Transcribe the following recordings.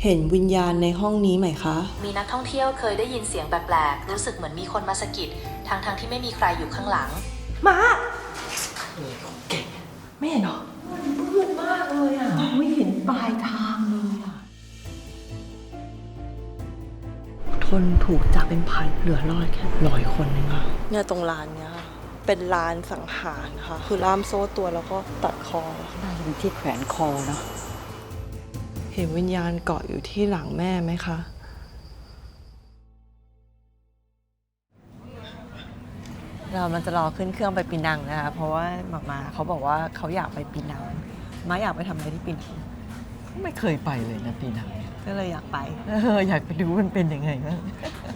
เห็นวิญญาณในห้องนี้ไหมคะ มีนักท่องเที่ยวเคยได้ยินเสียงแปลกๆรู้สึกเหมือนมีคนมาสะกิดทั้งที่ไม่มีใครอยู่ข้างหลังมาเก่งไม่เห็นหรอมันมืดมากเลยอ่ะไม่เห็นปลายทางเลยอ่ะทนถูกจับเป็นพันเหลือรอดแค่100 คนเองค่ะเนี่ยตรงร้านเนี้ยค่ะเป็นร้านสังหารค่ะคือล่ามโซ่ตัวแล้วก็ตัดคอน่าจะเป็นที่แขวนคอเนาะเห็นวิญญาณเกาะอยู่ที่หลังแม่ไหมคะเรามันจะรอขึ้นเครื่องไปปีนังนะคะเพราะว่ามาเขาบอกว่าเขาอยากไปปีนังมาอยากไปทำอะไรที่ปีนังไม่เคยไปเลยนะปีนังก็เลยอยากไปอยากไปดูมันเป็นยังไงบ้าง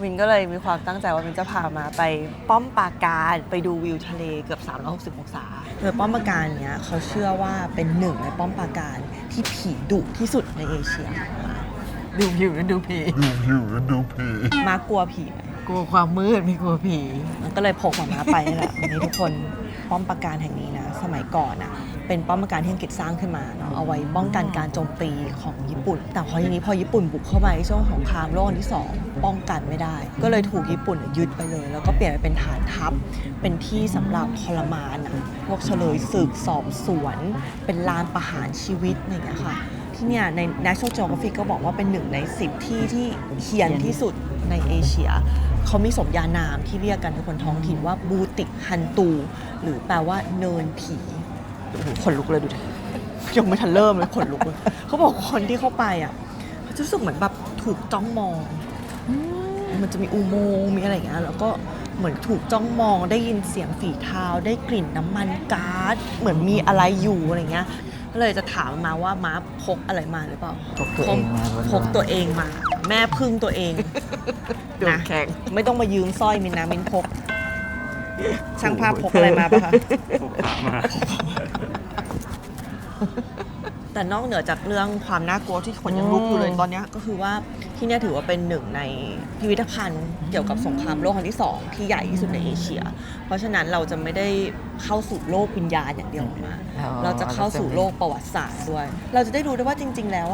วินก็เลยมีความตั้งใจว่าวินจะพามาไปป้อมปราการไปดูวิวทะเลเกือบ360 องศาโดยป้อมปราการเนี้ยเขาเชื่อว่าเป็นหนึ่งในป้อมปราการที่ผีดุที่สุดในเอเชียดูผิวแล้วดูผีมากลัวผีไหมกลัวความมืดไม่กลัวผีมันก็เลยพกมาไปนี่แหละวันนี้ทุกคนป้อมปราการแห่งนี้นะสมัยก่อนอ่ะเป็นป้อมปราการที่อังกฤษสร้างขึ้นมาเนาะเอาไว้ป้องกันการโจมตีของญี่ปุ่นแต่พอทีนี้พอญี่ปุ่นบุกเข้ามาในช่วงสงครามโลกครั้งที่2ป้องกันไม่ได้ก็เลยถูกญี่ปุ่นยึดไปเลยแล้วก็เปลี่ยนไปเป็นฐานทัพเป็นที่สำหรับทรมานพวกเฉลยศึกสอบสวนเป็นลานประหารชีวิตอะไรอย่างเงี้ยค่ะที่เนี่ยใน National Geographic ก็บอกว่าเป็น1 ใน 10ที่ที่เฮี้ยนที่สุดในเอเชียเขามีสมญานามที่เรียกกันในคนท้องถิ่นว่าบูติกฮันตูหรือแปลว่าเนินผีขนลุกเลยดูดิยังไม่ทันเริ่มเลยขนลุกเลยเขาบอกคนที่เข้าไปอ่ะเขาจะรู้สึกเหมือนแบบถูกจ้องมองมันจะมีอุโมงค์มีอะไรอย่างเงี้ยแล้วก็เหมือนถูกจ้องมองได้ยินเสียงฝีเท้าได้กลิ่นน้ำมันก๊าซเหมือนมีอะไรอยู่อะไรเงี้ยก็เลยจะถามมาว่าม้าพกอะไรมาหรือเปล่าพกตัวเองมาพกตัวเองมาแม่พึ่งตัวเองนะไม่ต้องมายืมสร้อยมินนะมินพกช่างภาพพกอะไรมาปะคะพกขามาแต่นอกเหนือจากเรื่องความน่ากลัวที่คนยังลุกอยู่เลยตอนนี้ก็คือว่าที่นี่ถือว่าเป็นหนึ่งในพิพิธภัณฑ์เกี่ยวกับสงครามโลกครั้งที่2ที่ใหญ่ที่สุดในเอเชียเพราะฉะนั้นเราจะไม่ได้เข้าสู่โลกวิญญาณอย่างเดียวมาเราจะเข้าสู่โลกประวัติศาสตร์ด้วยเราจะได้รู้ได้ว่าจริงๆแล้ว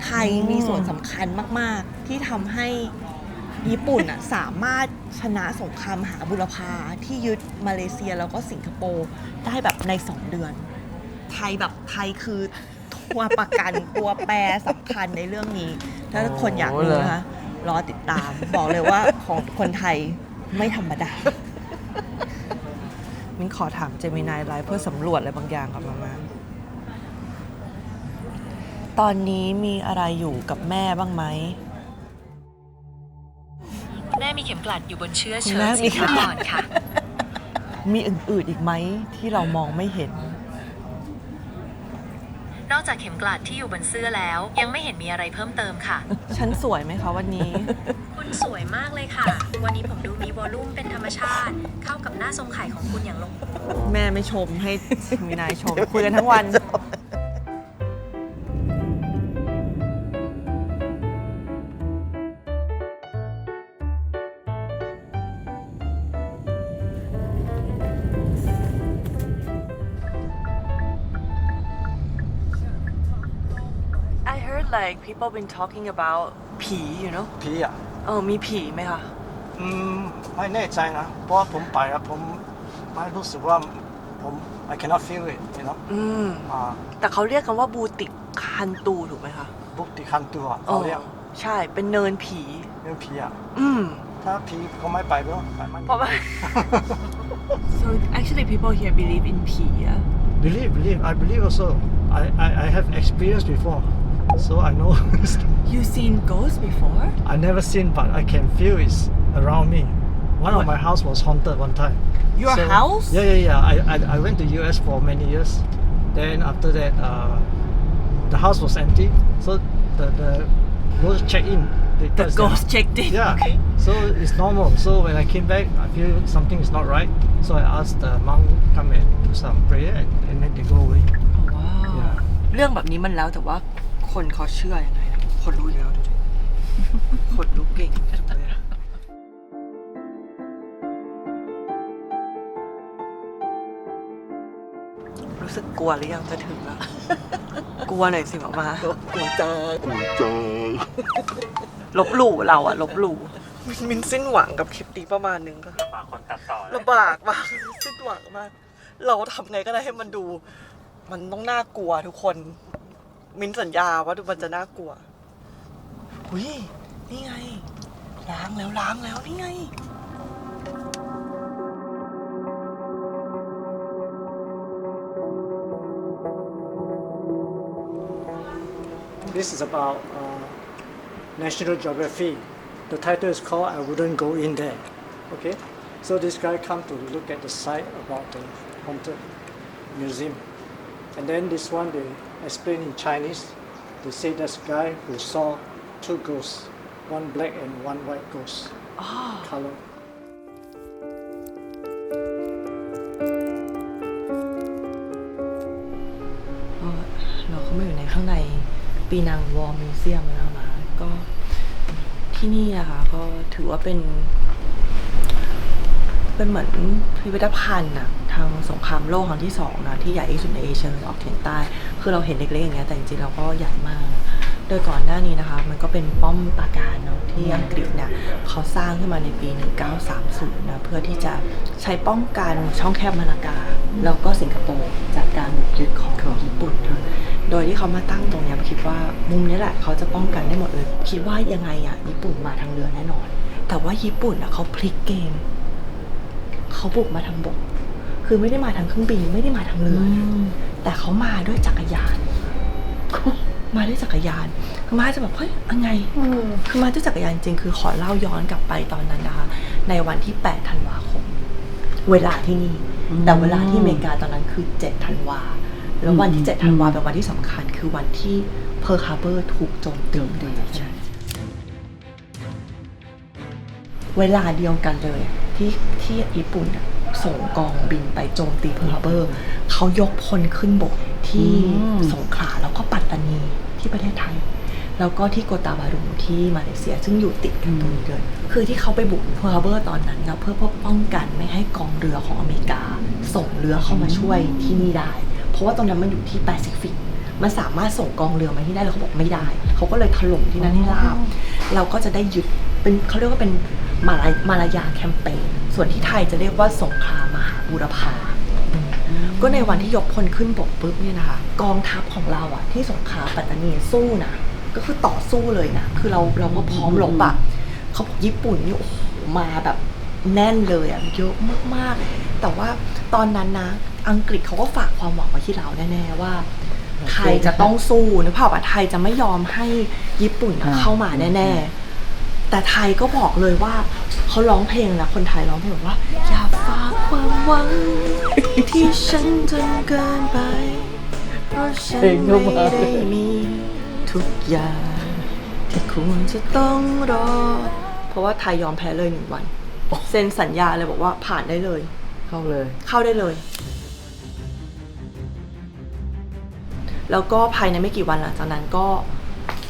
ไทยมีส่วนสำคัญมากๆที่ทำให้ญี่ปุ่นสามารถชนะสงครามมหาบุรพาที่ยึดมาเลเซียแล้วก็สิงคโปร์ได้แบบใน2 เดือนไทยคือตัวประกันตัวแปรสำคัญในเรื่องนี้ถ้าคนอยากรู้นะคะรอติดตามบอกเลยว่าของคนไทยไม่ธรรมดามิ้นขอถามเจมินายไลฟ์เพื่อสำรวจอะไรบางอย่างกับมาตอนนี้มีอะไรอยู่กับแม่บ้างไหมแม่มีเข็มกลัดอยู่บนเชือกเชิ้ตสีขาวอ่อนค่ะมีอื่นๆอีกไหมที่เรามองไม่เห็นนอกจากเข็มกลัดที่อยู่บนเสื้อแล้วยังไม่เห็นมีอะไรเพิ่มเติมค่ะฉันสวยไหมคะวันนี้คุณสวยมากเลยค่ะวันนี้ผมดูมีวอลลุ่มเป็นธรรมชาติเข้ากับหน้าทรงไข่ของคุณอย่างลงแม่ไม่ชมให้มีนายชมคุยกันทั้งวันlike people been talking about ผี you know ผีมีผีไหมคะไม่แน่ใจนะเพราะว่าผมไปแล้วผมไม่รู้สึกว่าผม I cannot feel it you know แต่เขาเรียกกันว่าบูติกคันตูถูกไหมคะบุติคันตูเขาเรียกใช่เป็นเนินผีถ้าผีเขาไม่ไปด้วยเพราะว่า so actually people here believe in ผีbelieve I believe also I have experience before so I know you seen ghosts before I never seen but I can feel it around me one of my house was haunted one time your house yeah I went to US for many years then after that the house was empty so the ghost check in the ghost checked in yeah okay. So it's normal so when I came back I feel something is not right so I asked the monk come and do some prayer and then they go away wow yeah. เรื่องแบบนี้มันแล้วแต่ว่าคนเขาเชื่อยังไงคนรู้แล้วดูดิคนรู้เก่งรู้สึกกลัวหรือยังจะถึงแล้ว กลัวหน่อยสิหมอมา กูเจอ ลบหลู่เราอะลบหลู่มินสิ้นหวังกับคลิปนี้ประมาณนึงค่ะ ฝากคนตัดต่อ ลำบากมากสิ้นหวังมาก เราทำไงก็ได้ให้มันดู มันต้องน่ากลัวทุกคน มินสัญญาว่ามันจะน่ากลัวหุยนี่ไง ล้างแล้วนี่ไง This is about National Geography. The title is called I Wouldn't Go In There. Okay? So this guy come to look at the site about the haunted museum. And then this one they explain in Chinese. They say there's a guy who saw two ghosts, one black and one white ghost. Color. เราเข้ามาอยู่ในข้างในปีนังวอร์มิวเซียมแล้วมาก็ที่นี่นะคะก็ถือว่าเป็นเหมือนพิพิธภัณฑ์อะทางสงครามโลกครั้งที่2นะที่ใหญ่ที่สุดในเอเชียตะวันออกเฉียงใต้คือเราเห็นเล็กๆอย่างเงี้ยแต่จริงๆเราก็ใหญ่มากโดยก่อนหน้านี้นะคะมันก็เป็นป้อมปราการเนาะที่อังกฤษเนี่ยเขาสร้างขึ้นมาในปี1930นะเพื่อที่จะใช้ป้องกันช่องแคบมาลากาแล้วก็สิงคโปร์จากการบุกยึดของญี่ปุ่นนะโดยที่เขามาตั้งตรงนี้คิดว่ามุมนี้แหละเขาจะป้องกันได้หมดเลยคิดว่ายังไงอ่ะญี่ปุ่นมาทางเรือแน่นอนแต่ว่าญี่ปุ่นอ่ะเขาพลิกเกมเขาบุกมาทางบกคือไม่ได้มาทางเครื่องบินไม่ได้มาทางเรือแต่เขามาด้วยจักรยานมาด้วยจักรยานคือมาจะแบบเฮ้ยยังไงคือมาด้วยจักรยานจริงคือขอเล่าย้อนกลับไปตอนนั้นนะคะในวันที่8ธันวาคมเวลาที่นี่แต่เวลาที่อเมริกาตอนนั้นคือ7ธันวาแล้ววันที่7ธันวาเป็นวันที่สำคัญคือวันที่เพิร์ลฮาร์เบอร์ถูกโจมตีเวลาเดียวกันเลยที่ญี่ปุ่นส่งกองบินไปโจมตีเพิร์ลฮาร์เบอร์เขายกพลขึ้นบกที่สงขลาแล้วก็ปัตตานีที่ประเทศไทยแล้วก็ที่โกตาบารุที่มาเลเซียซึ่งอยู่ติดกันตรงนี้เลยคือที่เขาไปบุกเพิร์ลฮาร์เบอร์ตอนนั้นนะเพื่อป้องกันไม่ให้กองเรือของอเมริกาส่งเรือเข้ามาช่วยที่นี่ได้เพราะว่าตรงนั้นมันอยู่ที่แปซิฟิกมันสามารถส่งกองเรือมาที่ได้แล้วเขาบอกไม่ได้เขาก็เลยถล่มที่นั่นให้ราบเราก็จะได้ยึดเป็นเขาเรียกว่าเป็นมาลายาแคมเปญส่วนที่ไทยจะเรียกว่าสงครามมหาบูรพาก็ในวันที่ยกพลขึ้นบกปุ๊บเนี่ยนะคะกองทัพของเราอะที่สงขลาปัตตานีสู้นะก็คือต่อสู้เลยนะคือเราก็พร้อมรบอะเขาบอกญี่ปุ่นนี่โอ้โหมาแบบแน่นเลยอะเยอะมากๆแต่ว่าตอนนั้นนะอังกฤษเขาก็ฝากความหวังไว้ที่เราแน่ๆว่าไทยจะต้องสู้นะเพราะว่าไทยจะไม่ยอมให้ญี่ปุ่นเข้ามาแน่ๆแต่ไทยก็บอกเลยว่าเขาร้องเพลงนะคนไทยร้องเพลงว่าอย่าฝากความหวังที่ฉันจนเกินไปเพราะฉันไม่ได้มีทุกอย่างที่ควรจะต้องรอเพราะว่าไทยยอมแพ้เลย1 วันเซ็นสัญญาเลยบอกว่าผ่านได้เลยเข้าได้เลยแล้วก็ภายในไม่กี่วันหลังจากนั้นก็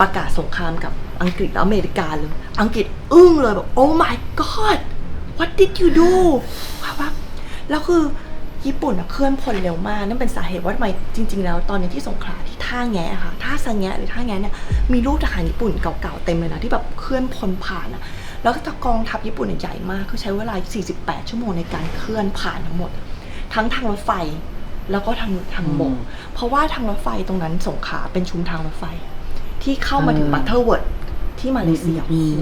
ประกาศสงครามกับอังกฤษและอเมริกาเลยอังกฤษอึ้งเลยแบบ Oh my God what did you do ว่าแล้วคือญี่ปุ่นเคลื่อนพลเร็วมากนั่นเป็นสาเหตุว่าทำไมจริงๆแล้วตอนนี้ที่สงขลาที่ท่าแงะค่ะท่าสังแงะหรือท่าแงะเนี่ยมีรูปทหารญี่ปุ่นเก่าๆเต็มเลยนะที่แบบเคลื่อนพลผ่านอะแล้วก็กองทัพญี่ปุ่นใหญ่มากคือใช้เวลา48 ชั่วโมงในการเคลื่อนผ่านทั้งหมดทั้งทางรถไฟแล้วก็ทางบกเพราะว่าทางรถไฟตรงนั้นสงขลาเป็นชุมทางรถไฟที่เข้ามาถึงบัตเทอร์เวิร์ดที่มาเลเซีย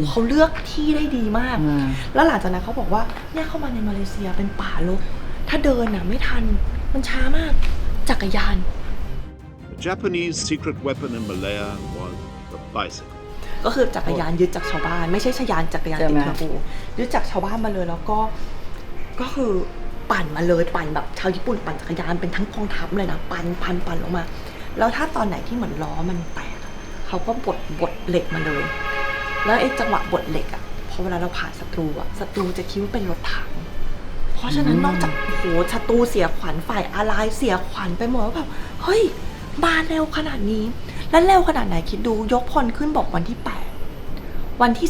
เขาเลือกที่ได้ดีมากแล้วหลังจากนั้นเขาบอกว่าเนี่ยเข้ามาในมาเลเซียเป็นป่ารกถ้าเดินน่ะไม่ทันมันช้ามากจักรยาน The Japanese secret weapon in Malaya was the bicycle. ก็คือจักรยานยึดจากชาวบ้านไม่ใช่จักรยานติดกระปูยึดจากชาวบ้านมาเลยแล้วก็คือปั่นมาเลยปั่นแบบชาวญี่ปุ่นปั่นจักรยานเป็นทั้งกองทัพเลยนะปั่นออกมาแล้วถ้าตอนไหนที่เหมือนล้อมันแตกเขาก็บดเหล็กมาเลยแล้วไอ้จังหวะบดเหล็กอ่ะพอเวลาเราผ่านศัตรูจะคิดว่าเป็นรถถังเพราะฉะนั้นนอกจากโอ้โหศัตรูเสียขวัญฝ่ายอะไรเสียขวัญไปหมดว่าแบบเฮ้ยมาเร็วขนาดนี้แล้วเร็วขนาดไหนคิดดูยกพลขึ้นบกวันที่8วันที่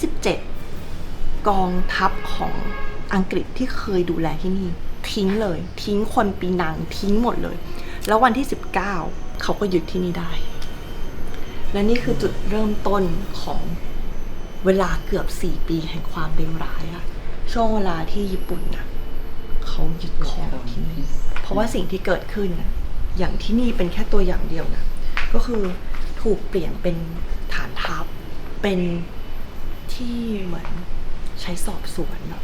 17กองทัพของอังกฤษที่เคยดูแลที่นี่ทิ้งเลยทิ้งคนปีนังทิ้งหมดเลยแล้ววันที่19เขาก็ยึดที่นี่ได้ และนี่คือจุดเริ่มต้นของเวลาเกือบ 4 ปีแห่งความเลวร้ายอะช่วงเวลาที่ญี่ปุ่นนะเขายึดครองที่นี่เพราะว่าสิ่งที่เกิดขึ้นนะอย่างที่นี่เป็นแค่ตัวอย่างเดียวนะก็คือถูกเปลี่ยนเป็นฐานทัพเป็นที่เหมือนใช้สอบสวนแบบ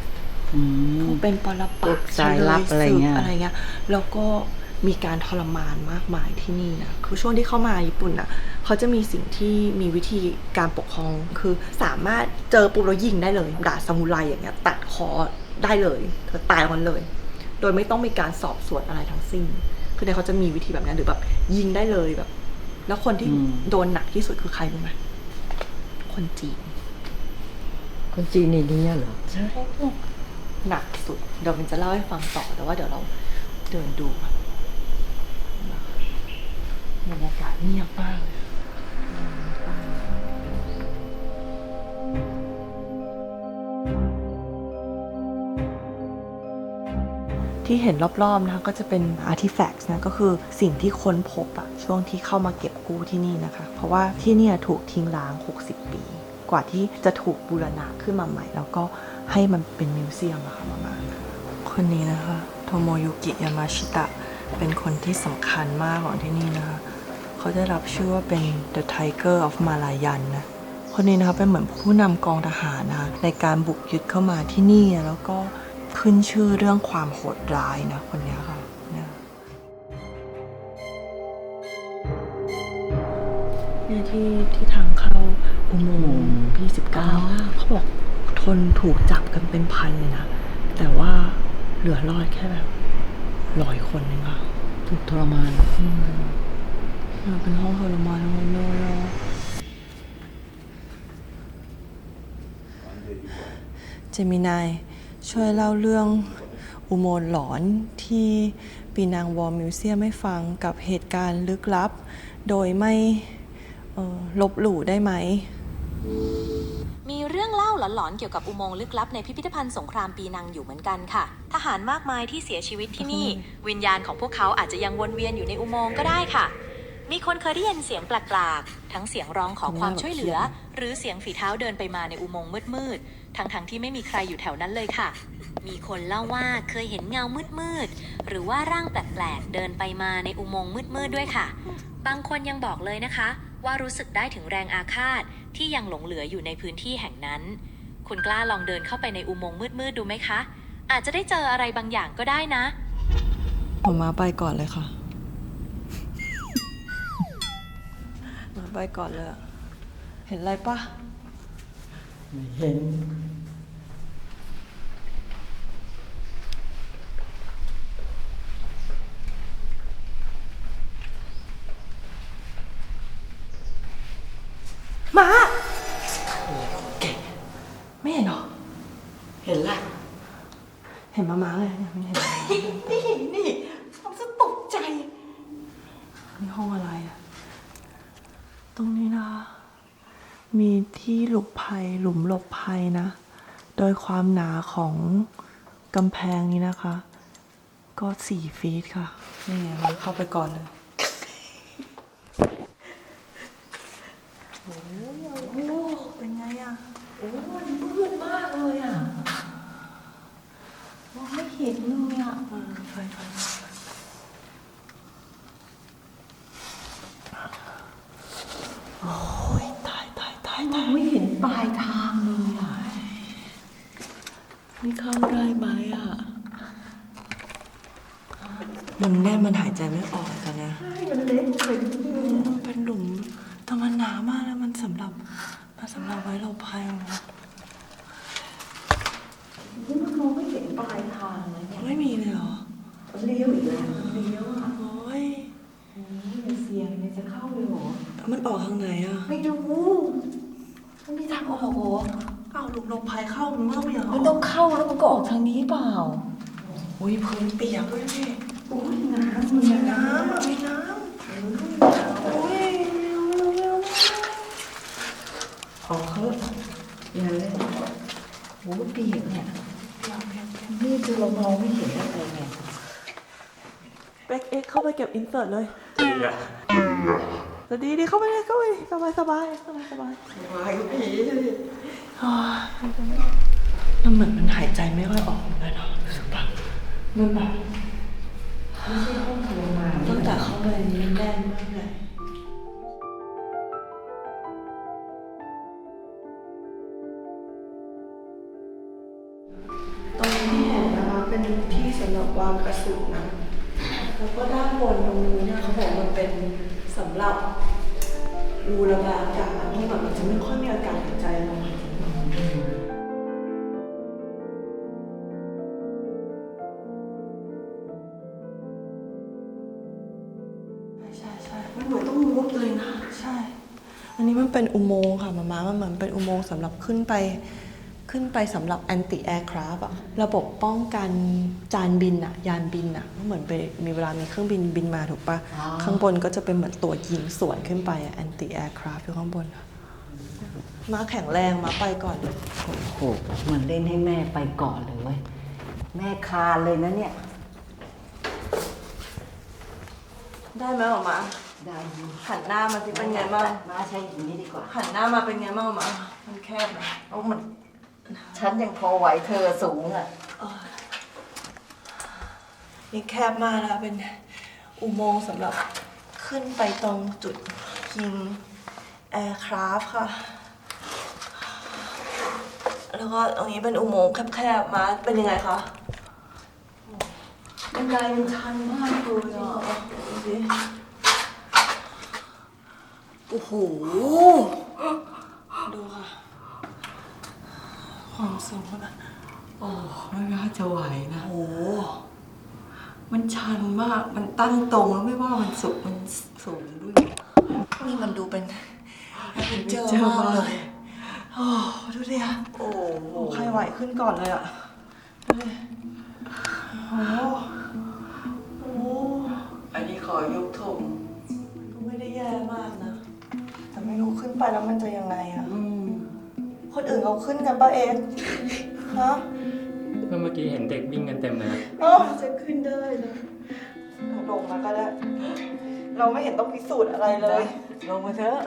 เป็นปรปักษ์ สายลับอะไรเงี้ย อะไรเงี้ยแล้วก็มีการทรมานมากมายที่นี่นะคือช่วงที่เข้ามาญี่ปุ่นนะเขาจะมีสิ่งที่มีวิธีการปกครองคือสามารถเจอปุ๊บแล้วยิงได้เลยดาบซามูไรอย่างเงี้ยตัดคอได้เลยเธอตายมันเลย โดยไม่ต้องมีการสอบสวนอะไรทั้งสิ้นคือเขาจะมีวิธีแบบนั้นหรือแบบยิงได้เลยแบบ แล้วคนที่โดนหนักที่สุดคือใครรู้ไหมคนจีน คนจีนในนี้เหรอ ใช่หนักสุดเดี๋ยวมันจะเล่าให้ฟังต่อแต่ว่าเดี๋ยวเราเดินดูก่อนบรรยากาศเงียบมากเลยที่เห็นรอบๆนะคะก็จะเป็น artifacts นะก็คือสิ่งที่ค้นพบอะช่วงที่เข้ามาเก็บกู้ที่นี่นะคะเพราะว่าที่นี่ถูกทิ้งร้าง60 ปีกว่าที่จะถูกบูรณะขึ้นมาใหม่แล้วก็ให้มันเป็นมิวเซียมอะค่ะประมาณคนนี้นะคะโทโมยุกิยามาชิตะเป็นคนที่สำคัญมากของที่นี่นะคะเขาได้รับชื่อว่าเป็น The Tiger of Malayan นะคนนี้นะคะเป็นเหมือนผู้นำกองทหารนะคะในการบุกยึดเข้ามาที่นี่แล้วก็ขึ้นชื่อเรื่องความโหดร้ายนะคนนี้ค่ะเนี่ยที่ทางเข้าอุโมงค์ที่19เขาบอกคนถูกจับกันเป็นพันเลยนะแต่ว่าเหลือรอดแค่แบบ100 คนเองค่ะ ถูกทรมาน เป็นห้องทรมานทั้งหมดเลยเจมินายช่วยเล่าเรื่องอุโมงค์หลอนที่ปีนังวอร์มิวเซียมให้ฟังกับเหตุการณ์ลึกลับโดยไม่ลบหลู่ได้ไหม มีเรื่องเล่าหลอนๆเกี่ยวกับอุโมงค์ลึกลับในพิพิธภัณฑ์สงครามปีนังอยู่เหมือนกันค่ะทหารมากมายที่เสียชีวิตที่นี่ วิญญาณของพวกเขาอาจจะยังวนเวียนอยู่ในอุโมงค์ก็ได้ค่ะ มีคนเคยได้ยินเสียงแปลกๆทั้งเสียงร้องขอความช่วยเหลือ หรือเสียงฝีเท้าเดินไปมาในอุโมงค์มืดๆทั้งที่ไม่มีใครอยู่แถวนั้นเลยค่ะ มีคนเล่าว่าเคยเห็นเงามืดๆหรือว่าร่างแปลกๆเดินไปมาในอุโมงค์มืดๆด้วยค่ะ บางคนยังบอกเลยนะคะว่ารู้สึกได้ถึงแรงอาฆาตที่ยังหลงเหลืออยู่ในพื้นที่แห่งนั้นคุณกล้าลองเดินเข้าไปในอุโมงค์มืดๆดูไหมคะ อาจจะได้เจออะไรบางอย่างก็ได้นะ ผมมาไปก่อนเลยค่ะ มาไปก่อนเลยอะเห็นอะไรปะ ไม่เห็น มาเก่งไม่เห็นหรอ เห็นแหละเห็นมาเลยไม่เห็น นี่ผมจะตกใจนี่ห้องอะไรอะตรงนี้นะ มีที่หลบภัยหลุมหลบภัยนะ โดยความหนาของกำแพงนี้นะคะ ก็4 ฟีตค่ะ นี่เราเข้าไปก่อนเลย โอ้เป็นไงอ่ะ โอ้มันมืดมากเลยอ่ะมองไม่เห็นเลยอ่ะไฟโอ้ยตายไม่เห็นปลายทางเลยอ่ะนี่เข้าได้ไหมอ่ะ มันแน่นมันหายใจไม่ออกกันนะใช่มันเล็กมันเป็นหลุมแต่มันหนามากแล้วมันสำหรับไว้เราพายนะนี่มันมองไม่เห็นปลายทางเลยเนี่ยไม่มีเลยเหรอเลี้ยวอีกแล้วเลี้ยวอ่ะโอ้ยมันเสียงมันจะเข้าเลยเหรอมันออกทางไหนอ่ะไม่รู้มันมีทางออกเหรอเอาหลุมลงพายเข้ามันต้องอย่างมันต้องเข้าแล้วมันก็ออกทางนี้เปล่าอุ้ยพื้นเปียกด้วยพี่โอ้ยน้ำมีน้ำโอ้ยขอเขาอย่าเลยโอ้เปียกเนี่ยนี่คือเรามองไม่เห็นอะไรเนี่ยแบ็คเอ็กเข้าไปเก็บอินเสิร์ตเลย สวัสดีดีเข้าไปเลยเข้าไปสบายสบายสบายสบาย วายผี มันเหมือนมันหายใจไม่ค่อยออกเหมือนกันเนาะรู้สึกปะมันแบบตั้งแต่เข้าไปมันแน่นมากเลยตรงนี้ที่เห็นนะคะเป็นที่สำหรับวางกระสุนนะแล้วก็ด้านบนตรงนี้เนี่ยเขาบอกมันเป็นสำหรับรูระบายอากาศที่แบบมันจะไม่ค่อยมีอากาศหายใจลงมาจริงใช่ใช่มันเหมือนต้องมุดเลยนะใช่อันนี้มันเป็นอุโมงค์ค่ะมามันเหมือนเป็นอุโมงค์สำหรับขึ้นไปสำหรับ anti aircraft อะระบบป้องกันจานบินอะยานบินอะก็เหมือนไปมีเวลามีเครื่องบินบินมาถูกปะข้างบนก็จะเป็นเหมือนตัวยิงสวนขึ้นไปอะ anti aircraft อยู่ข้างบนอะมาแข็งแรงมาไปก่อนเลย โอ้โหมันเล่นให้แม่ไปก่อนเลยเว้ยแม่คลานเลยนะเนี่ย ได้ไหมออกมา ได้อยู่ หันหน้ามาสิเป็นไงบ้าง มาใช้อย่างนี้ดีกว่า หันหน้ามาเป็นไงบ้างออกมามันแคบนะ เอามันฉันยังพอไหวเธอสูงอ่ะ นี่แคบมากนะคะเป็นอุโมงค์สำหรับขึ้นไปตรงจุดยิงแอร์คราฟค่ะ แล้วก็ตรงนี้เป็นอุโมงค์แคบๆมาเป็นยังไงคะบันไดมันชันมากเลยอ่ะดูสิโอ้โหดูค่ะความสูงนะ โอ้ไม่น่าจะไหวนะ โอ้โห มันชันมาก มันตั้งตรงแล้วไม่ว่ามันสูงมันสูงด้วย นี่มันดูเป็นเจอ เจอ มาก มา เลย โอ้ดูดิอะโอ้โหใครไหวขึ้นก่อนเลยอะดูดิโอ้โห อันนี้ขอยกธง ดูไม่ได้แย่มากนะ แต่ไม่รู้ขึ้นไปแล้วมันจะยังไงอะคนอื่นเขาขึ้นกันป่ะเอ็นฮะ เมื่อกี้เห็นเด็กวิ่งกันเต็มเลยนะ อ๋อจะขึ้นได้เลยลงมาก็ได้ เราไม่เห็นต้องพิสูจน์อะไรเลย ลงมาเถอะ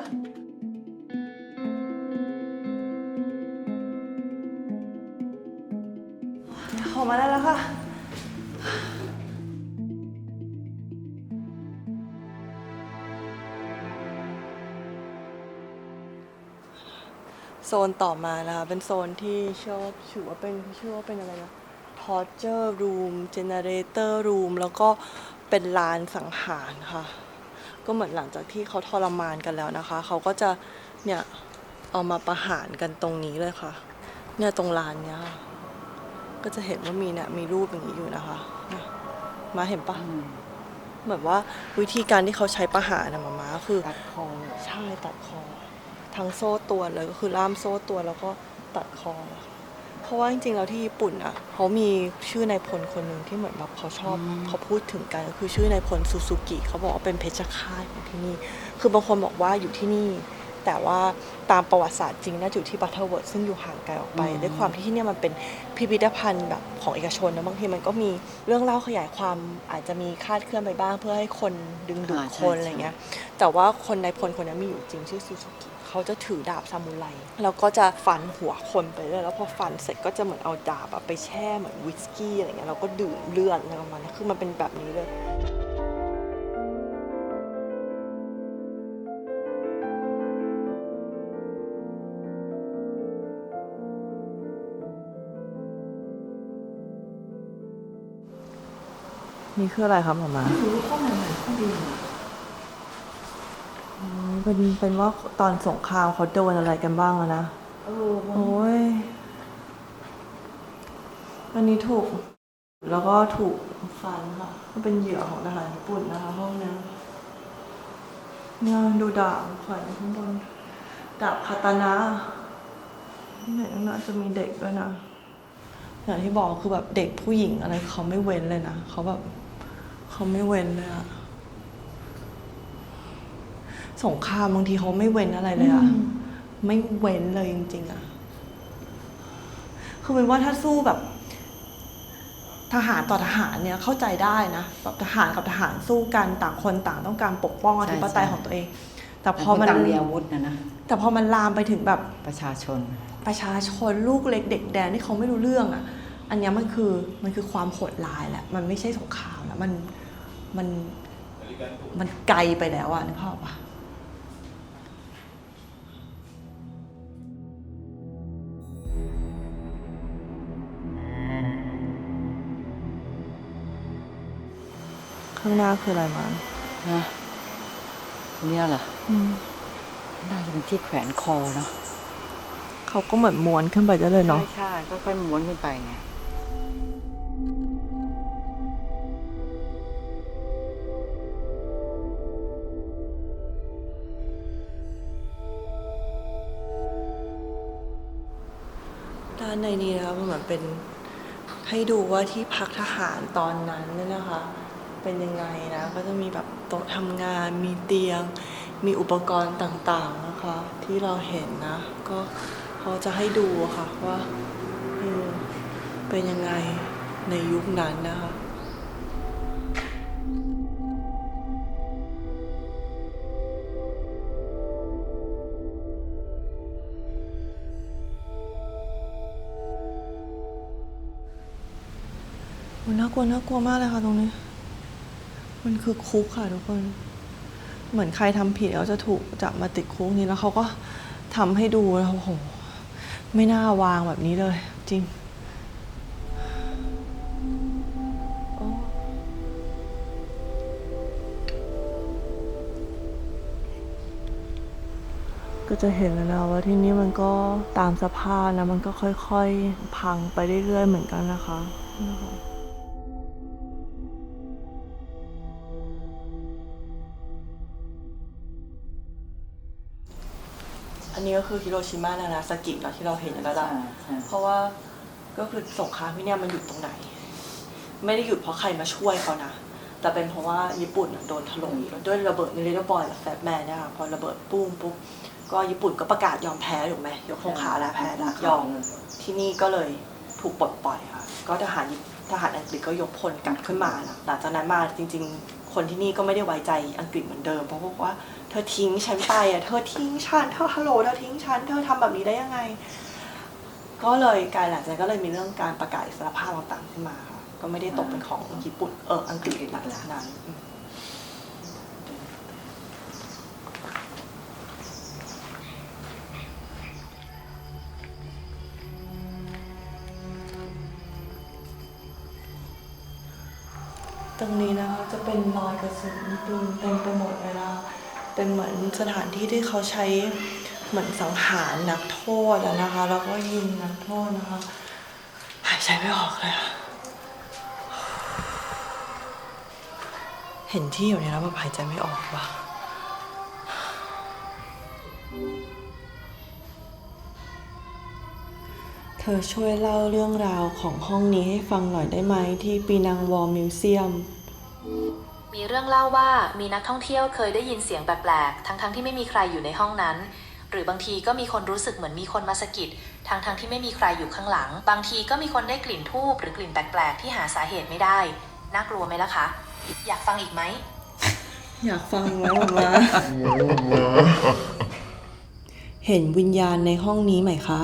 ออกมาได้แล้วค่ะ โซนต่อมานะคะเป็นโซนที่ชื่อว่าเป็นอะไรนะ torture room generator room แล้วก็เป็นลานสังหารค่ะ ก็เหมือนหลังจากที่เขาทรมานกันแล้วนะคะ เขาก็จะเนี่ยเอามาประหารกันตรงนี้เลยค่ะ เนี่ยตรงลานเนี้ยค่ะก็จะเห็นว่ามีรูปอย่างนี้อยู่นะคะเนี่ยมาเห็นปะเหมือนว่าวิธีการที่เขาใช้ประหารนะมาคือ ตัดคอ ใช่ตัดคอทั้งโซ่ตรวนเลยก็คือล่ามโซ่ตรวนแล้วก็ตัดคอ เพราะว่าจริงๆแล้วที่ญี่ปุ่นอ่ะเขามีชื่อนายพลคนหนึ่งที่เหมือนแบบเขาชอบเขาพูดถึงกันก็คือชื่อนายพลซูซูกิเขาบอกว่าเป็นเพชฌฆาตของที่นี่คือบางคนบอกว่าอยู่ที่นี่แต่ว่าตามประวัติศาสตร์จริงน่าจะอยู่ที่บัตเทิลเวิร์ดซึ่งอยู่ห่างไกลออกไปด้วยความที่ที่นี่มันเป็นพิพิธภัณฑ์แบบของเอกชนนะบางทีมันก็มีเรื่องเล่าขยายความอาจจะมีคลาดเคลื่อนไปบ้างเพื่อให้คนดึงดูดคนอะไรเงี้ยแต่ว่าคนนายพลคนนั้นมีอยู่จริงชื่อซูซูกิเขาจะถือดาบซามูไรแล้วก็จะฟันหัวคนไปเรื่อยแล้วพอฟันเสร็จก็จะเหมือนเอาดาบไปแช่เหมือนวิสกี้อะไรเงี้ยแล้วก็ดื่มเลือดอะไรประมาณนี้คือมันเป็นแบบนี้เลยนี่คืออะไรครับหมอมาเป็นว่าตอนสงครามเขาโดนอะไรกันบ้างอะนะโอ้ยอันนี้ถูกแล้วก็ถูกฟันค่ะก็เป็นเหยื่อของทหารญี่ปุ่นนะคะพวกนี้เนี่ยดูดาบแขวนข้างบนดาบคาตานะที่ไหนน่าจะมีเด็กด้วยนะอย่างที่บอกคือแบบเด็กผู้หญิงอะไรเขาไม่เว้นเลยนะเขาแบบเขาไม่เว้นเลยอะสงครามบางทีเขาไม่เว้นอะไรเลยอะไม่เว้นเลยจริงๆอะคือเป็นว่าถ้าสู้แบบทหารต่อทหารเนี่ยเข้าใจได้นะแบบทหารกับทหารสู้กันต่างคนต่างต้องการปกป้องอธิปไตยของตัวเอง แต่พอมัน ต่างมีอาวุธนะ แต่พอมันลามไปถึงแบบ ประชาชน ลูกเล็กเด็กแดงที่เขาไม่รู้เรื่องอ่ะอันเนี้ยมันคือความโหดร้ายแหละมันไม่ใช่สงครามแล้วมันไกลไปแล้วอ่ะนึกภาพปะข้างหน้าคืออะไรมา นะเนี่ยเหรอน่าจะเป็นที่แขวนคอเนาะ เขาก็เหมือนม้วนขึ้นไปได้เลยเนาะ ใช่ก็ค่อยม้วนขึ้นไปไง ด้านในนี้นะคะมันเหมือนเป็นให้ดูว่าที่พักทหารตอนนั้นเนี่ยนะคะ เป็นยังไงนะก็จะมีแบบโต๊ะทำงานมีเตียง มีอุปกรณ์ต่างๆนะคะ ที่เราเห็นนะ ก็เขาจะให้ดูค่ะว่าเป็นยังไงในยุคนั้นนะคะน่ากลัวมากเลยค่ะตรงนี้ มันคือคุกค่ะทุกคน เหมือนใครทำผิดแล้วจะถูกจับมาติดคุกนี้แล้วเขาก็ทำให้ดูแล้วโอ้โหไม่น่าวางแบบนี้เลยจริงก็จะเห็นแล้วนะว่าที่นี่มันก็ตามสภาพนะมันก็ค่อยๆพังไปเรื่อยๆเหมือนกันนะคะอันนี้ก็คือฮิโรชิมานานาซากิเนาะที่เราเห็นแล้วล่ะเพราะว่าก็คือสงครามที่เนี่ยมันหยุดตรงไหนไม่ได้หยุดเพราะใครมาช่วยเขานะแต่เป็นเพราะว่าญี่ปุ่นโดนถล่มด้วยระเบิดในเรดาร์บอยและแฟตแมนเนี่ยค่ะพอระเบิดปุ้งปุ๊บก็ญี่ปุ่นก็ประกาศยอมแพ้ถูกไหมยกธงขาวแล้วแพ้แล้วยอมที่นี่ก็เลยถูกปลดปล่อยค่ะก็ทหารอังกฤษก็ยกพลกลับขึ้นมาหลังจากนั้นมาจริงๆคนที่นี่ก็ไม่ได้ไว้ใจอังกฤษเหมือนเดิมเพราะบอกว่าเธอทิ้งฉันไปอ่ะเธอทิ้งฉันเธอฮัลโหลเธอทิ้งฉันเธอทำแบบนี้ได้ยังไงก็เลยกลายหลังจากนั้นก็เลยมีเรื่องการประกาศอิสรภาพต่างๆขึ้นมาค่ะก็ไม่ได้ตกเป็นของญี่ปุ่นอังกฤษหลังจากนั้นตรงนี้นะคะจะเป็นรอยกระสุนปืนเต็มไปหมดเลยนะเป็นเหมือนสถานที่ที่เขาใช้เหมือนสังหารนักโทษนะคะแล้วก็ยิงนักโทษนะคะหายใจไม่ออกเลยค่ะเห็นที่อยู่เนี่ยแล้วแบบหายใจไม่ออกว่ะเธอช่วยเล่าเรื่องราวของห้องนี้ให้ฟังหน่อยได้ไหมที่ปีนังวอร์มิวเซียมมีเรื่องเล่าว่ามีนักท่องเที่ยวเคยได้ยินเสียงแปลกๆทั้งที่ไม่มีใครอยู่ในห้องนั้นหรือบางทีก็มีคนรู้สึกเหมือนมีคนมาสะกิดทั้งที่ไม่มีใครอยู่ข้างหลังบางทีก็มีคนได้กลิ่นธูปหรือกลิ่นแปลกๆที่หาสาเหตุไม่ได้น่ากลัวไหมล่ะคะอยากฟังอีกไหม อยากฟังไหมมา เห็นวิญญาณในห้องนี้ไหมคะ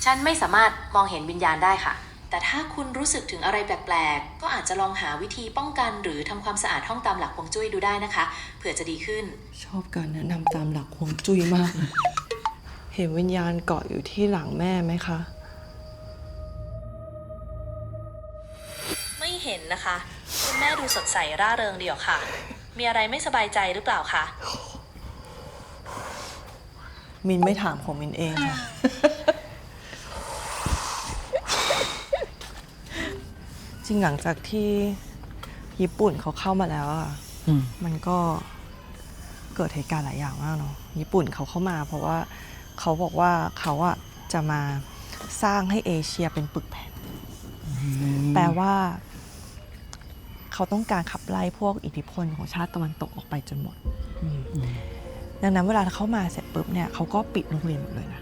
ฉันไม่สามารถมองเห็นวิญญาณได้ค่ะแต่ถ้าคุณรู้สึกถึงอะไรแปลกๆก็อาจจะลองหาวิธีป้องกันหรือทำความสะอาดห้องตามหลักฮวงจุ้ยดูได้นะคะเผื่อจะดีขึ้น ชอบการแนะนำตามหลักฮวงจุ้ยมาก เห็นวิญญาณเกาะอยู่ที่หลังแม่ไหมคะ ไม่เห็นนะคะคุณแม่ดูสดใสร่าเริงดีออกค่ะมีอะไรไม่สบายใจหรือเปล่าคะ มินไม่ถามของมินเองค่ะ จริงหลังจากที่ญี่ปุ่นเขาเข้ามาแล้วอ่ะมันก็เกิดเหตุการณ์หลายอย่างมากเนาะญี่ปุ่นเขาเข้ามาเพราะว่าเขาบอกว่าเขาอ่ะจะมาสร้างให้เอเชียเป็นปึกแผ่นแปลว่าเขาต้องการขับไล่พวกอิทธิพลของชาติตะวันตกออกไปจนหมดดังนั้นเวลาเขามาเสร็จปุ๊บเนี่ยเขาก็ปิดโรงเรียนหมดเลยนะ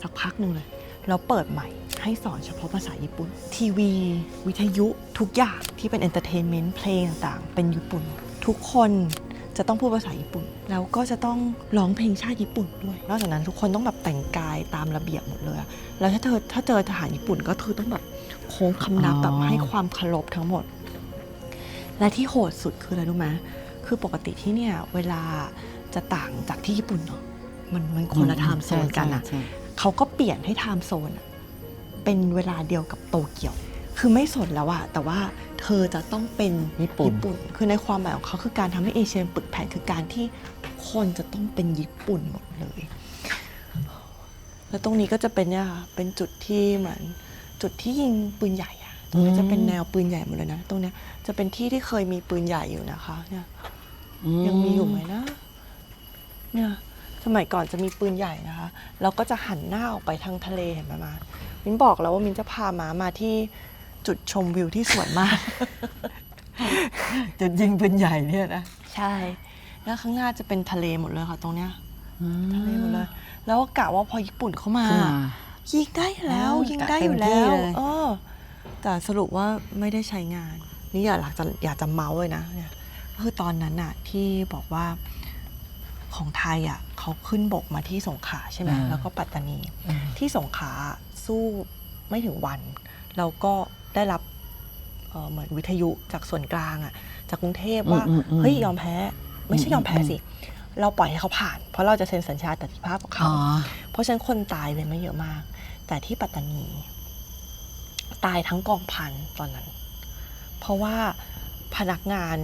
สักพักหนึ่งเลย แล้วเปิดใหม่ให้สอนเฉพาะภาษาญี่ปุ่นทีวีวิทยุทุกอย่างที่เป็นเอนเตอร์เทนเมนต์เพลงต่างๆเป็นญี่ปุ่นทุกคนจะต้องพูดภาษาญี่ปุ่นแล้วก็จะต้องร้องเพลงชาติญี่ปุ่นด้วยนอกจากนั้นทุกคนต้องแบบแต่งกายตามระเบียบหมดเลยแล้วถ้าเจอทหารญี่ปุ่นก็คือต้องแบบโค้งคำนับแบบให้ความเคารพทั้งหมดและที่โหดสุดคืออะไรรู้ไหมคือปกติที่เนี่ยเวลาจะต่างจากที่ญี่ปุ่นเนาะมันคนละไทม์โซนกันอ่ะเขาก็เปลี่ยนให้ไทม์โซนเป็นเวลาเดียวกับโตเกียวคือไม่สนแล้วอะแต่ว่าเธอจะต้องเป็นญี่ปุ่นคือในความหมายของเขาคือการทำให้เอเชียปึกแผ่นคือการที่ทุกคนจะต้องเป็นญี่ปุ่นหมดเลยแล้วตรงนี้ก็จะเป็นเนี่ยค่ะเป็นจุดที่เหมือนจุดที่ยิงปืนใหญ่อะตรงนี้จะเป็นแนวปืนใหญ่หมดเลยนะตรงเนี้ยจะเป็นที่ที่เคยมีปืนใหญ่อยู่นะคะเนี่ยยังมีอยู่ไหมนะเนี่ยสมัยก่อนจะมีปืนใหญ่นะคะแล้วก็จะหันหน้าออกไปทางทะเลเห็นไหมมามินบอกแล้วว่ามินจะพามาที่จุดชมวิวที่สวยมาก จุดยิงปืนใหญ่เนี่ยนะใช่แล้วข้างหน้าจะเป็นทะเลหมดเลยค่ะตรงเนี้ยทะเลหมดเลยแล้วก็กะว่าพอญี่ปุ่นเข้ามายิงได้แล้วยิงได้อยู่แล้วแต่สรุปว่าไม่ได้ใช้งานนี่อยากจะเมาส์เลยนะเนี่ยก็คือตอนนั้นน่ะที่บอกว่าของไทยอ่ะเขาขึ้นบกมาที่สงขลาใช่ไหมแล้วก็ปัตตานีที่สงขลาสู้ไม่ถึงวันเราก็ได้รับเหมือนวิทยุจากส่วนกลางอ่ะจากกรุงเทพว่าเฮ้ยยอมแพ้ไม่ใช่ยอมแพ้สิเราปล่อยให้เขาผ่านเพราะเราจะเซ็นสัญญาสันติภาพกับเขาเพราะฉะนั้นคนตายเลยไม่เยอะมากแต่ที่ปัตตานีตายทั้งกองพันตอนนั้นเพราะว่าพนักงาน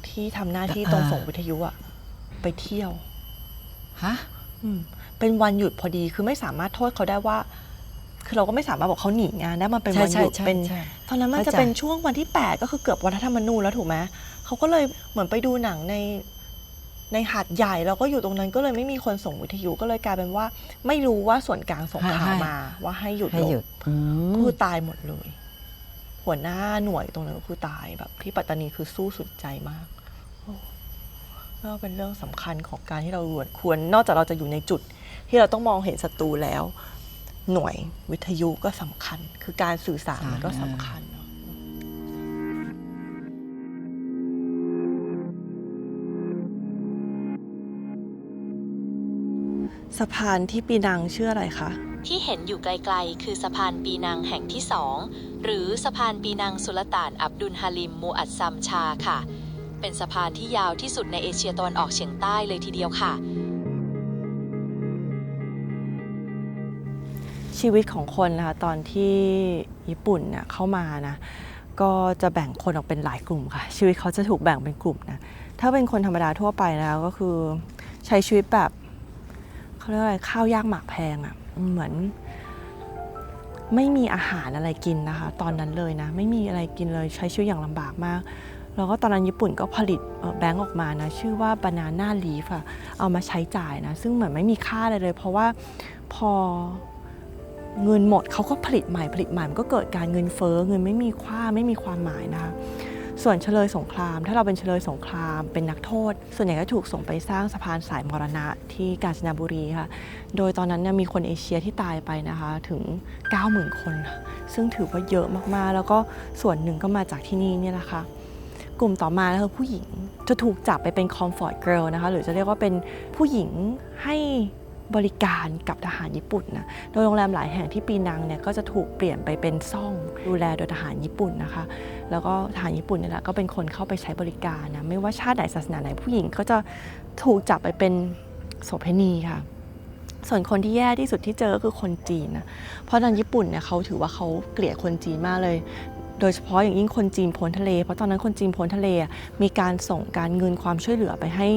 ที่ทำหน้าที่ตรงส่งวิทยุอ่ะไปเที่ยวฮะเป็นวันหยุดพอดีคือไม่สามารถโทษเขาได้ว่าคือเราก็ไม่สามารถบอกเขาหนีงานได้มันเป็นวันหยุดเป็นตอนนั้นมันจะเป็นช่วงวันที่8ก็คือเกือบวันรัฐธรรมนูญแล้วถูกไหมเขาก็เลยเหมือนไปดูหนังในหาดใหญ่แล้วก็อยู่ตรงนั้นก็เลยไม่มีคนส่งวิทยุก็เลยกลายเป็นว่าไม่รู้ว่าส่วนกลางส่งข่าวมาว่าให้หยุดก็คือตายหมดเลยหัวหน้าหน่วยตรงนั้นก็คือตายแบบที่ปัตตานีคือสู้สุดใจมากก็เป็นเรื่องสำคัญของการที่เราควรนอกจากเราจะอยู่ในจุดที่เราต้องมองเห็นศัตรูแล้วหน่วยวิทยุก็สำคัญคือการสื่อสารมันก็สำคัญเนาะสะพานที่ปีนังชื่ออะไรคะที่เห็นอยู่ไกลๆคือสะพานปีนังแห่งที่2หรือสะพานปีนังสุลต่านอับดุลฮาลิมมูอัดซัมชาค่ะเป็นสะพานที่ยาวที่สุดในเอเชียตะวันออกเฉียงใต้เลยทีเดียวค่ะชีวิตของคนนะคะตอนที่ญี่ปุ่นเนี่ยเข้ามานะก็จะแบ่งคนออกเป็นหลายกลุ่มค่ะชีวิตเขาจะถูกแบ่งเป็นกลุ่มนะถ้าเป็นคนธรรมดาทั่วไปแล้วก็คือใช้ชีวิตแบบเขาเรียกอะไรข้าวยากหมากแพงอ่ะเหมือนไม่มีอาหารอะไรกินนะคะตอนนั้นเลยนะไม่มีอะไรกินเลยใช้ชีวิตอย่างลำบากมากแล้วก็ตอนนั้นญี่ปุ่นก็ผลิตแบงก์ออกมานะชื่อว่า Banana Leaf ค่ะเอามาใช้จ่ายนะซึ่งเหมือนไม่มีค่าเลยเพราะว่าพอเงินหมดเขาก็ผลิตใหม่มันก็เกิดการเงินเฟ้อเงินไม่มีค่าไม่มีความหมายนะคะส่วนเฉลยสงครามถ้าเราเป็นเฉลยสงครามเป็นนักโทษส่วนใหญ่ก็ถูกส่งไปสร้างสะพานสายมรณะที่กาญจนบุรีค่ะโดยตอนนั้นเนี่ยมีคนเอเชียที่ตายไปนะคะถึง 90,000 คนซึ่งถือว่าเยอะมากๆแล้วก็ส่วนหนึ่งก็มาจากที่นี่เนี่ยนะคะกลุ่มต่อมาคือผู้หญิงจะถูกจับไปเป็นคอมฟอร์ตเกิร์ลนะคะหรือจะเรียกว่าเป็นผู้หญิงให้บริการกับทหารญี่ปุ่นนะโดยโรงแรมหลายแห่งที่ปีนังเนี่ยก็จะถูกเปลี่ยนไปเป็นซ่องดูแลโดยทหารญี่ปุ่นนะคะแล้วก็ทหารญี่ปุ่นเนี่ยแหละก็เป็นคนเข้าไปใช้บริการนะไม่ว่าชาติไหนศาสนาไหนผู้หญิงก็จะถูกจับไปเป็นโสเภณีค่ะส่วนคนที่แย่ที่สุดที่เจอก็คือคนจีนนะเพราะตอนญี่ปุ่นเนี่ยเขาถือว่าเขาเกลียดคนจีนมากเลยโดยเฉพาะอย่างยิ่งคนจีนพ้นทะเลเพราะตอนนั้นคนจีนพ้นทะเลมีการส่งการเงินความช่วยเหลือไปให้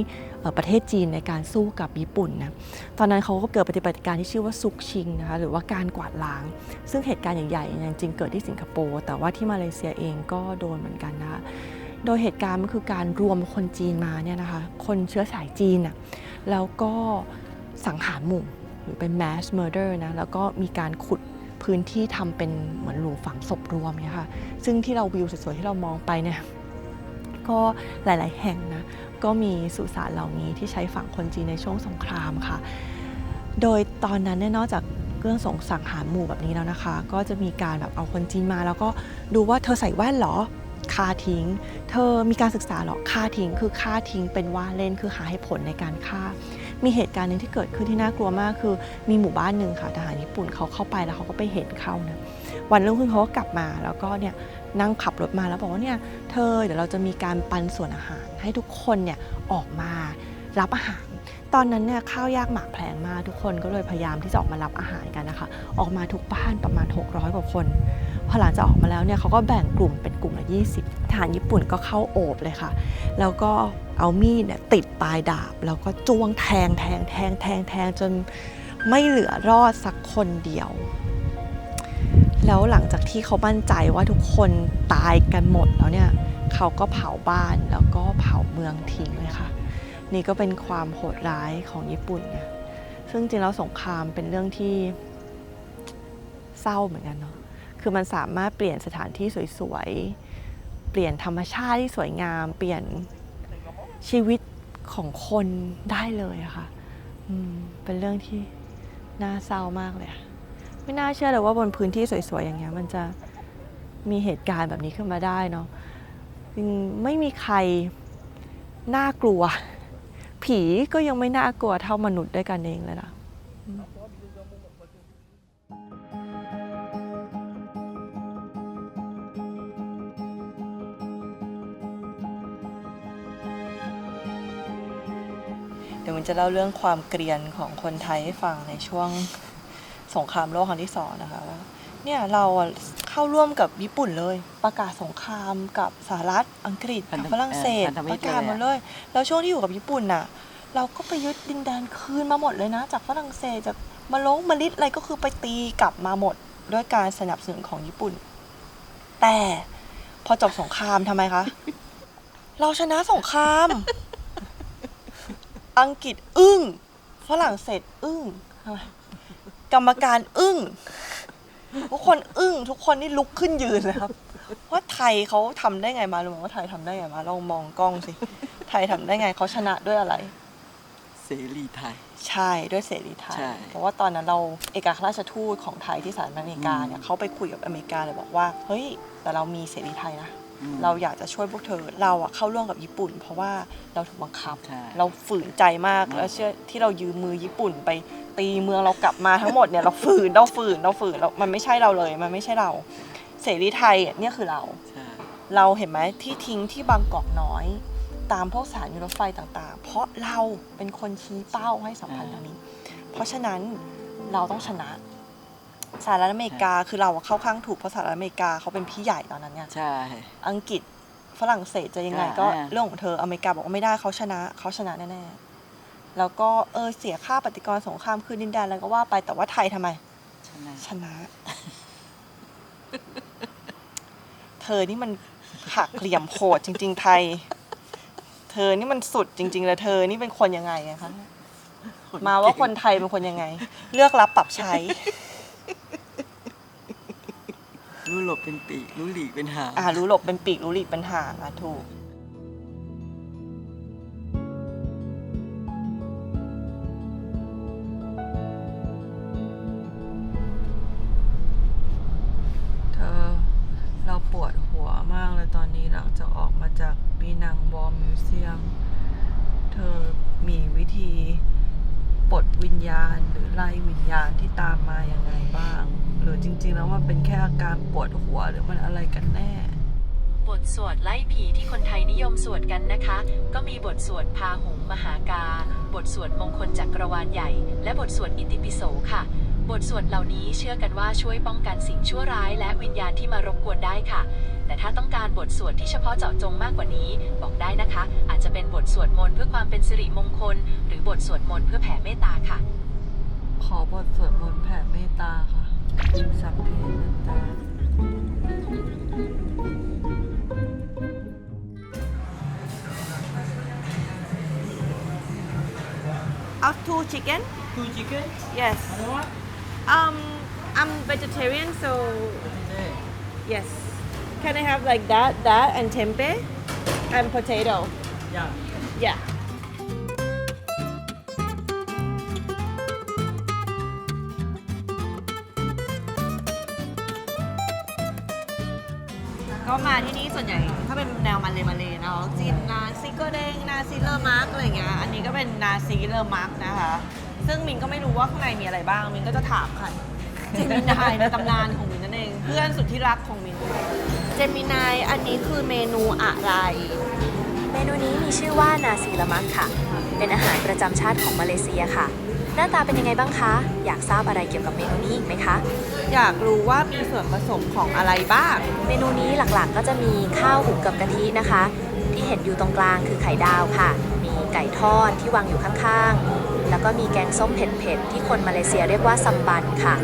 ประเทศจีนในการสู้กับญี่ปุ่นนะตอนนั้นเขาก็เกิดปฏิบัติการที่ชื่อว่าซุกชิงนะคะหรือว่าการกวาดล้างซึ่งเหตุการณ์ใหญ่ๆจริงเกิดที่สิงคโปร์แต่ว่าที่มาเลเซียเองก็โดนเหมือนกันนะคะโดยเหตุการณ์มันคือการรวมคนจีนมาเนี่ยนะคะคนเชื้อสายจีนแล้วก็สังหารหมู่หรือเป็น mass murder นะแล้วก็มีการขุดพื้นที่ทำเป็นเหมือนหลุมฝังศพรวมเนี่ยค่ะซึ่งที่เราวิวสวยๆที่เรามองไปเนี่ยก็หลายๆแห่งนะก็มีสุสานเหล่านี้ที่ใช้ฝังคนจีนในช่วงสงครามค่ะโดยตอนนั้นเนี่ยนอกจาก เรื่องสังหารหมู่แบบนี้แล้วนะคะก็จะมีการแบบเอาคนจีนมาแล้วก็ดูว่าเธอใส่แว่นเหรอฆ่าทิ้งเธอมีการศึกษาเหรอฆ่าทิ้งคือฆ่าทิ้งเป็นว่าเล่นคือหาเหตุผลในการฆ่ามีเหตุการณ์หนึ่งที่เกิดขึ้นที่น่ากลัวมากคือมีหมู่บ้านหนึ่งค่ะทหารญี่ปุ่นเขาเข้าไปแล้วเขาก็ไปเห็นเข้านะวันรุ่งขึ้นเขาก็กลับมาแล้วก็เนี่ยนั่งขับรถมาแล้วบอกว่าเนี่ยเธอเดี๋ยวเราจะมีการปันส่วนอาหารให้ทุกคนเนี่ยออกมารับอาหารตอนนั้นเนี่ยข้าวยากหมากแพลงมากทุกคนก็เลยพยายามที่จะออกมารับอาหารกันนะคะออกมาทุกบ้านประมาณ600กว่าคนพอหลังจากออกมาแล้วเนี่ยเขาก็แบ่งกลุ่มเป็นกลุ่มละ20ทหารญี่ปุ่นก็เข้าโอบเลยค่ะแล้วก็เอามีดเนี่ยติดปลายดาบแล้วก็จ้วงแทงจนไม่เหลือรอดสักคนเดียวแล้วหลังจากที่เขามั่นใจว่าทุกคนตายกันหมดแล้วเนี่ยเขาก็เผาบ้านแล้วก็เผาเมืองทิ้งเลยค่ะนี่ก็เป็นความโหดร้ายของญี่ปุ่นไงซึ่งจริงแล้วสงครามเป็นเรื่องที่เศร้าเหมือนกันเนาะคือมันสามารถเปลี่ยนสถานที่สวยๆเปลี่ยนธรรมชาติที่สวยงามเปลี่ยนชีวิตของคนได้เลยอะค่ะเป็นเรื่องที่น่าเศร้ามากเลยไม่น่าเชื่อเลยว่าบนพื้นที่สวยๆอย่างเงี้ยมันจะมีเหตุการณ์แบบนี้ขึ้นมาได้เนาะไม่มีใครน่ากลัวผีก็ยังไม่น่ากลัวเท่ามนุษย์ด้วยกันเองเลยล่ะเดี๋ยวมันจะเล่าเรื่องความเกรียนของคนไทยให้ฟังในช่วงสงครามโลกครั้งที่2นะคะว่าเนี่ยเราเข้าร่วมกับญี่ปุ่นเลยประกาศสงครามกับสหรัฐอังกฤษกับฝรั่งเศสประกาศหมดเลยแล้วช่วงที่อยู่กับญี่ปุ่นน่ะเราก็ไปยึดดินแดนคืนมาหมดเลยนะจากฝรั่งเศสจากมาลิดอะไรก็คือไปตีกลับมาหมดด้วยการสนับสนุนของญี่ปุ่นแต่พอจบสงครามทำไมคะ เราชนะสงครามอังกฤษอึ้งฝรั่งเศสอึ้งกรรมการอึ้งทุกคนอึ้งทุกคนนี่ลุกขึ้นยืนเลยครับว่าไทยเขาทำได้ไงมารู้ไหมว่าไทยทำได้ไงมาลองมองกล้องสิไทยทำได้ไงเขาชนะด้วยอะไรเสรีไทยใช่ด้วยเสรีไทยเพราะว่าตอนนั้นเราเอกอัครราชทูตของไทยที่สหรัฐอเมริกาเนี่ยเขาไปคุยกับอเมริกาเลยบอกว่าเฮ้ยแต่เรามีเสรีไทยนะเราอยากจะช่วยพวกเธอเราเข้าร่วมกับญี่ปุ่นเพราะว่าเราถูกบังคับเราฝืนใจมากแล้วเชื่อที่เรายืมมือญี่ปุ่นไปตีเมืองเรากลับมาทั้งหมดเนี่ยเราฝืนแล้วมันไม่ใช่เราเลยมันไม่ใช่เราเสรีไทยเนี่ยคือเราเห็นไหมที่ทิ้งที่บางกอกน้อยตามพวกสถานีรถไฟต่างๆเพราะเราเป็นคนชี้เป้าให้สัมพันธ์ทางนี้เพราะฉะนั้นเราต้องชนะสหรัฐอเมริกาคือเราเข้าข้างถูกเพราะสหรัฐอเมริกาเขาเป็นพี่ใหญ่ตอนนั้นเนี่ยอังกฤษฝรั่งเศสจะยังไงก็เรื่องของเธออเมริกาบอกว่าไม่ได้เขาชนะแน่ๆแล้วก็เสียค่าปฏิกรณ์สงครามคืนดินแดนอะไรก็ว่าไปแต่ว่าไทยทำไมชนะ เธอนี่มันหักเหลี่ยมโหดจริงๆไทยเธอนี่มันสุดจริงๆเลยเธอนี่เป็นคนยังไงคะมาว่าคนไทยเป็นคนยังไงเลือกรับปรับใช้รู้หลบเป็นปีกรู้หลีกเป็นหางรู้หลบเป็นปีกรู้หลีกเป็นหางถูกเราปวดหัวมากเลยตอนนี้หลังจากออกมาจากปีนังวอร์มิวเซียมเธอมีวิธีปลดวิญญาณหรือไล่วิญญาณที่ตามมายังไงบ้างหรือจริงๆแล้วมันเป็นแค่อาการปวดหัวหรือมันอะไรกันแน่บทสวดไล่ผีที่คนไทยนิยมสวดกันนะคะก็มีบทสวดพาหุงมหากาบทสวดมงคลจักรวาลใหญ่และบทสวดอิติปิโสค่ะบทสวดเหล่านี้เชื่อกันว่าช่วยป้องกันสิ่งชั่วร้ายและวิญญาณที่มารบกวนได้ค่ะแต่ถ้าต้องการบทสวดที่เฉพาะเจาะจงมากกว่านี้บอกได้นะคะอาจจะเป็นบทสวดมนต์เพื่อความเป็นสิริมงคลหรือบทสวดมนต์เพื่อแผ่เมตตาค่ะขอบทสวดมนต์แผ่เมตตาค่ะสัพเพสัตตา Of 2 chicken? 2 chicken? Yes. And what? I'm vegetarian, so yes. Can I have like that, and tempeh, and potato? Yeah. Yeah. มาที่นี่ส่วนใหญ่ถ้าเป็นแนวมาเลยเนาะจีนนาซิโกเด้งนาซิเลอร์มาร์กอะไรเงี้ยอันนี้ก็เป็นนาซิเลอร์มาร์กนะคะซึ่งมินก็ไม่รู้ว่าข้างในมีอะไรบ้างมินก็จะถามค่ะเจมินายในตำนานของมินนั่นเองเพื่อนสุดที่รักของมินเจมินายอันนี้คือเมนูอะไร เมนูนี้มีชื่อว่านาซีละมักค่ะ เป็นอาหารประจำชาติของมาเลเซียค่ะ หน้าตาเป็นยังไงบ้างคะ อยากทราบอะไรเกี่ยวกับเมนูนี้อีกไหมคะ อยากรู้ว่ามีส่วนผสมของอะไรบ้าง เมนูนี้หลักๆก็จะมีข้าวหุงกับกะทินะคะ ที่เห็นอยู่ตรงกลางคือไข่ดาวค่ะ มีไก่ทอดที่วางอยู่ข้างๆ แล้วก็มีแกงส้มเผ็ดๆที่คนมาเลเซียเรียกว่าซัมบันค่ะ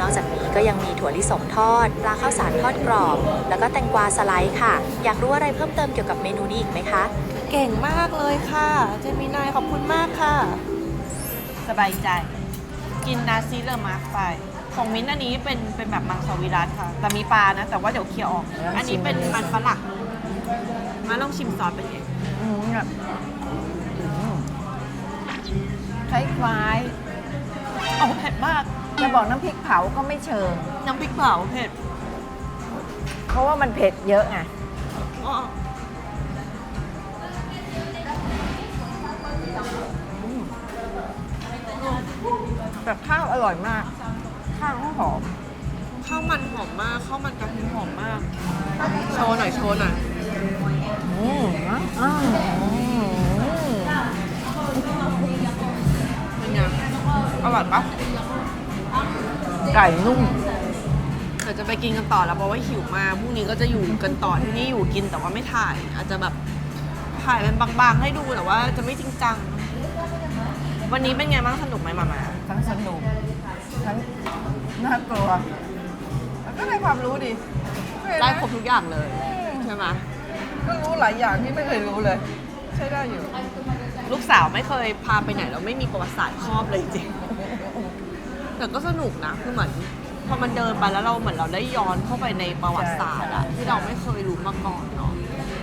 นอกจากนี้ก็ยังมีถั่วลิสงทอด ปลาข้าวสารทอดกรอบ แล้วก็แตงกวาสไลด์ค่ะ อยากรู้อะไรเพิ่มเติมเกี่ยวกับเมนูนี้อีกไหมคะ เก่งมากเลยค่ะ เจมินายขอบคุณมากค่ะ สบายใจ กินนาซีเลอร์มาร์กไปของมิ้นท์อันนี้เป็นแบบมังสวิรัตค่ะ แต่มีปลานะ แต่ว่าเดี๋ยวเคลียร์ออก อันนี้เป็นมันฝรั่งมาลองชิมซอสเป็นไง แบบคล้าย โอ้เผ็ดมาก ๆจะบอกน้ำพริกเผาก็ไม่เชิง น้ำพริกเผาเผ็ด เพราะว่ามันเผ็ดเยอะไง อ้อแต่ข้าวอร่อยมาก ข้าวหอม ข้าวมันหอมมาก ข้าวมันกะทิหอมมาก โชว์หน่อย โชว์หน่อย เป็นไงอร่อยปะ ไก่นุ่ม เดี๋ยวจะไปกินกันต่อแล้วเพราะว่าหิวมากพรุ่งนี้ก็จะอยู่กันต่อที่นี่อยู่กินแต่ว่าไม่ถ่าย อาจจะแบบถ่ายเป็นบางๆให้ดูแต่ว่าจะไม่จริงจัง วันนี้เป็นไงบ้างสนุกไหมมาม่า ทั้งสนุก ทั้งน่ากลัวแล้วก็ได้ความรู้ดี ได้ครบทุกอย่างเลยใช่ไหม ก็รู้หลายอย่างที่ไม่เคยรู้เลย ใช้ได้อยู่ ลูกสาวไม่เคยพาไปไหนแล้วไม่มีประวัติศาสตร์ครอบเลยจริงแต่ก็สนุกนะคือเหมือนพอมันเดินไปแล้วเราเหมือนเราได้ย้อนเข้าไปในประวัติศาสตร์อะที่เราไม่เคยรู้มาก่อนเนาะ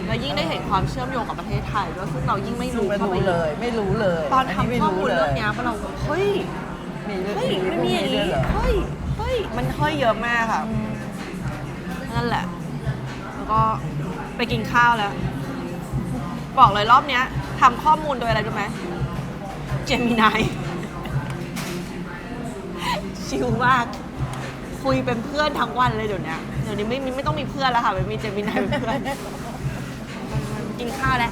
แล้วยิ่งได้เห็นความเชื่อมโยงกับประเทศไทยด้วยซึ่งเรายิ่งไม่รู้ ไม่ เข้า รู้ ไป เลย ไม่รู้เลย ตอนทำข้อมูลเรื่องเนี้ยเราเฮ้ย มีเรื่อง เฮ้ย นี้ ไม่มีอย่าง ด้ว นี้ เหรอ เฮ้ยมันเฮ้ยเยอะมากค่ะนั่นแหละ แล้วก็ไปกินข้าวแล้ว บอกเลยรอบเนี้ยทำข้อมูลโดยอะไรรู้ไหมเจมินาย ชิลมาก คุยเป็นเพื่อนทั้งวันเลยเดี๋ยวนี้ไม่ต้องมีเพื่อนแล้วค่ะไม่มีเจมินายเป็นเพื่อน กินข้าวแล้ว